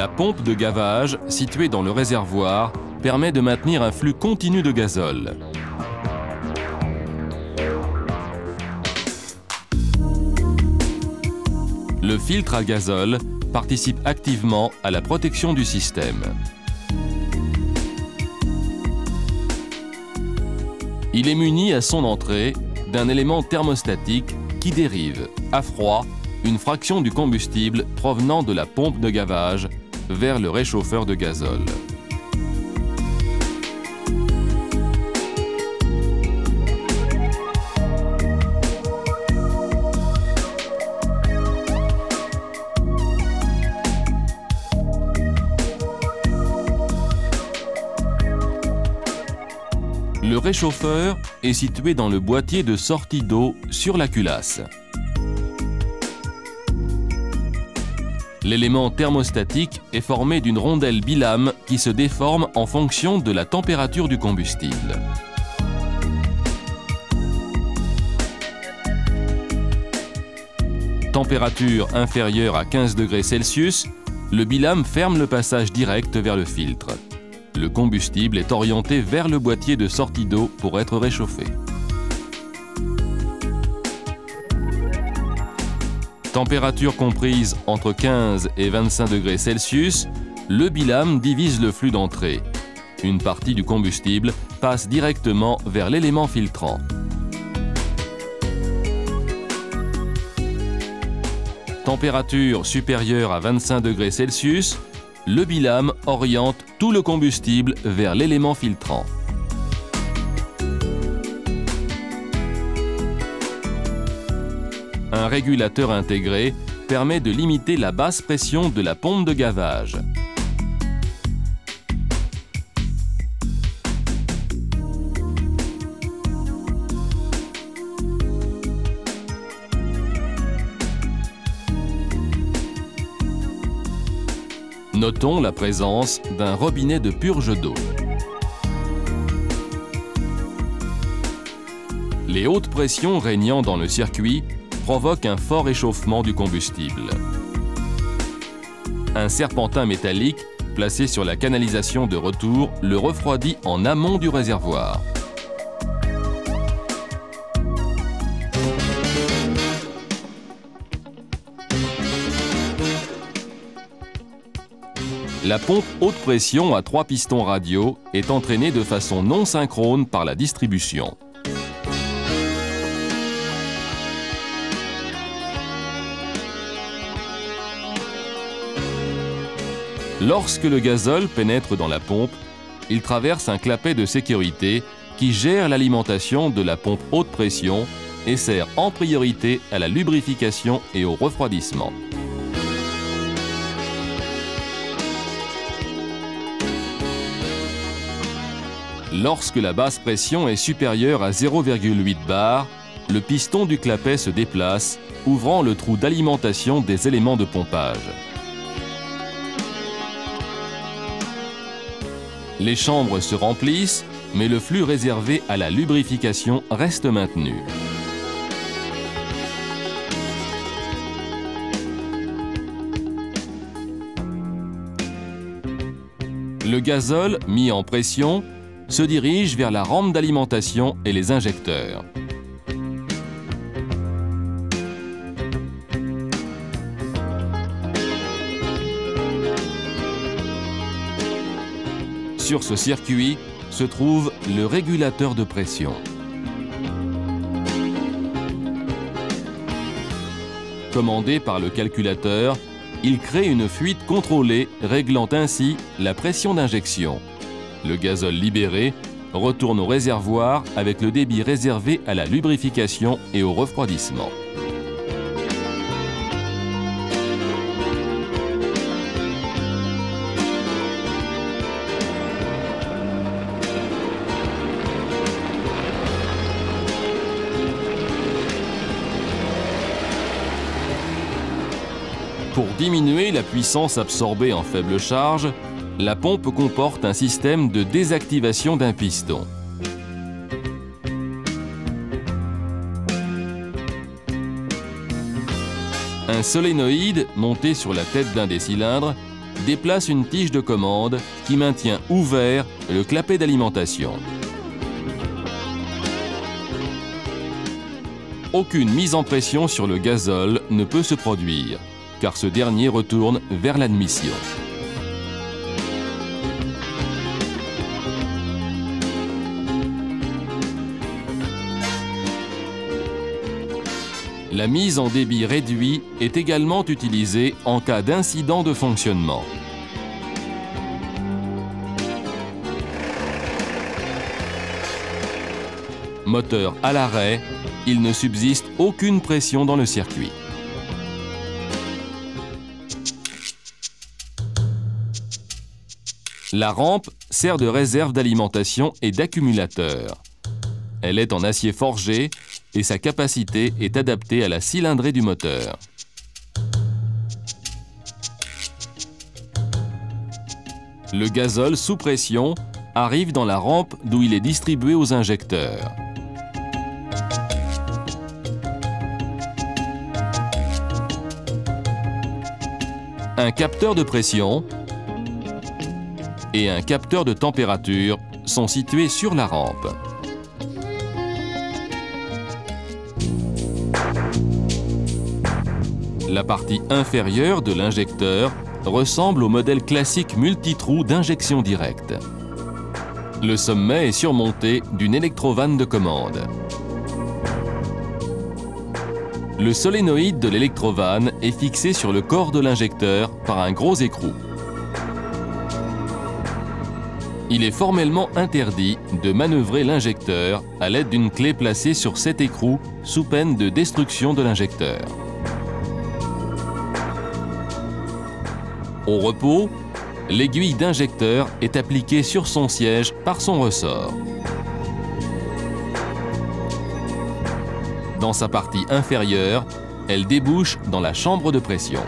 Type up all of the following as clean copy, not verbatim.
La pompe de gavage, située dans le réservoir, permet de maintenir un flux continu de gazole. Le filtre à gazole participe activement à la protection du système. Il est muni à son entrée d'un élément thermostatique qui dérive, à froid, une fraction du combustible provenant de la pompe de gavage vers le réchauffeur de gazole. Le réchauffeur est situé dans le boîtier de sortie d'eau sur la culasse. L'élément thermostatique est formé d'une rondelle bilame qui se déforme en fonction de la température du combustible. Température inférieure à 15 degrés Celsius, le bilame ferme le passage direct vers le filtre. Le combustible est orienté vers le boîtier de sortie d'eau pour être réchauffé. Température comprise entre 15 et 25 degrés Celsius, le bilame divise le flux d'entrée. Une partie du combustible passe directement vers l'élément filtrant. Température supérieure à 25 degrés Celsius, le bilame oriente tout le combustible vers l'élément filtrant. Un régulateur intégré permet de limiter la basse pression de la pompe de gavage. Notons la présence d'un robinet de purge d'eau. Les hautes pressions régnant dans le circuit provoquent un fort échauffement du combustible. Un serpentin métallique placé sur la canalisation de retour le refroidit en amont du réservoir. La pompe haute pression à 3 pistons radiaux est entraînée de façon non synchrone par la distribution. Lorsque le gazole pénètre dans la pompe, il traverse un clapet de sécurité qui gère l'alimentation de la pompe haute pression et sert en priorité à la lubrification et au refroidissement. Lorsque la basse pression est supérieure à 0,8 bar, le piston du clapet se déplace, ouvrant le trou d'alimentation des éléments de pompage. Les chambres se remplissent, mais le flux réservé à la lubrification reste maintenu. Le gazole, mis en pression, se dirige vers la rampe d'alimentation et les injecteurs. Sur ce circuit se trouve le régulateur de pression. Commandé par le calculateur, il crée une fuite contrôlée, réglant ainsi la pression d'injection. Le gazole libéré retourne au réservoir avec le débit réservé à la lubrification et au refroidissement. Pour diminuer la puissance absorbée en faible charge, la pompe comporte un système de désactivation d'un piston. Un solénoïde monté sur la tête d'un des cylindres déplace une tige de commande qui maintient ouvert le clapet d'alimentation. Aucune mise en pression sur le gazole ne peut se produire, car ce dernier retourne vers l'admission. La mise en débit réduit est également utilisée en cas d'incident de fonctionnement. Moteur à l'arrêt, il ne subsiste aucune pression dans le circuit. La rampe sert de réserve d'alimentation et d'accumulateur. Elle est en acier forgé et sa capacité est adaptée à la cylindrée du moteur. Le gazole sous pression arrive dans la rampe d'où il est distribué aux injecteurs. Un capteur de pression et un capteur de température sont situés sur la rampe. La partie inférieure de l'injecteur ressemble au modèle classique multitrou d'injection directe. Le sommet est surmonté d'une électrovanne de commande. Le solénoïde de l'électrovanne est fixé sur le corps de l'injecteur par un gros écrou. Il est formellement interdit de manœuvrer l'injecteur à l'aide d'une clé placée sur cet écrou sous peine de destruction de l'injecteur. Au repos, l'aiguille d'injecteur est appliquée sur son siège par son ressort. Dans sa partie inférieure, elle débouche dans la chambre de pression.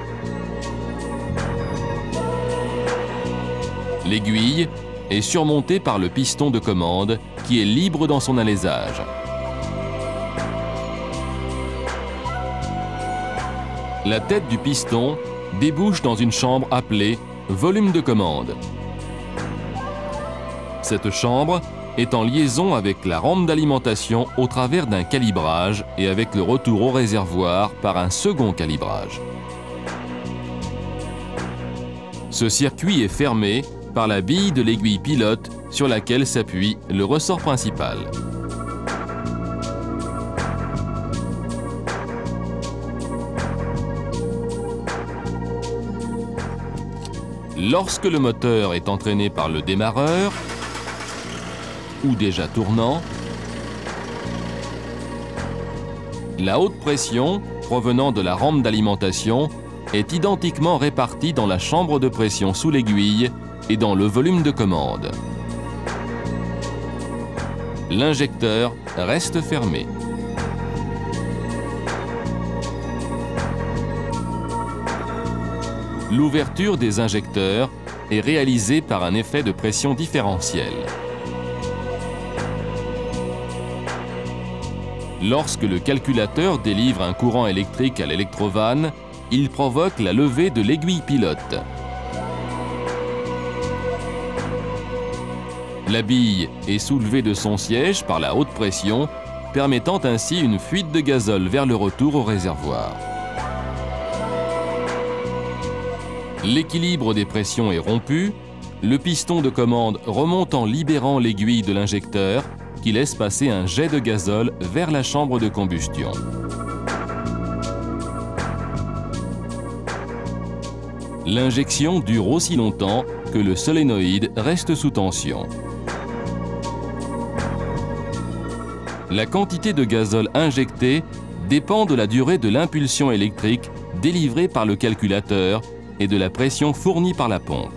L'aiguille est surmontée par le piston de commande qui est libre dans son alésage. La tête du piston débouche dans une chambre appelée volume de commande. Cette chambre est en liaison avec la rampe d'alimentation au travers d'un calibrage et avec le retour au réservoir par un second calibrage. Ce circuit est fermé par la bille de l'aiguille pilote sur laquelle s'appuie le ressort principal. Lorsque le moteur est entraîné par le démarreur, ou déjà tournant, la haute pression provenant de la rampe d'alimentation est identiquement répartie dans la chambre de pression sous l'aiguille et dans le volume de commande. L'injecteur reste fermé. L'ouverture des injecteurs est réalisée par un effet de pression différentielle. Lorsque le calculateur délivre un courant électrique à l'électrovanne, il provoque la levée de l'aiguille pilote. La bille est soulevée de son siège par la haute pression, permettant ainsi une fuite de gazole vers le retour au réservoir. L'équilibre des pressions est rompu, le piston de commande remonte en libérant l'aiguille de l'injecteur qui laisse passer un jet de gazole vers la chambre de combustion. L'injection dure aussi longtemps que le solénoïde reste sous tension. La quantité de gazole injectée dépend de la durée de l'impulsion électrique délivrée par le calculateur et de la pression fournie par la pompe.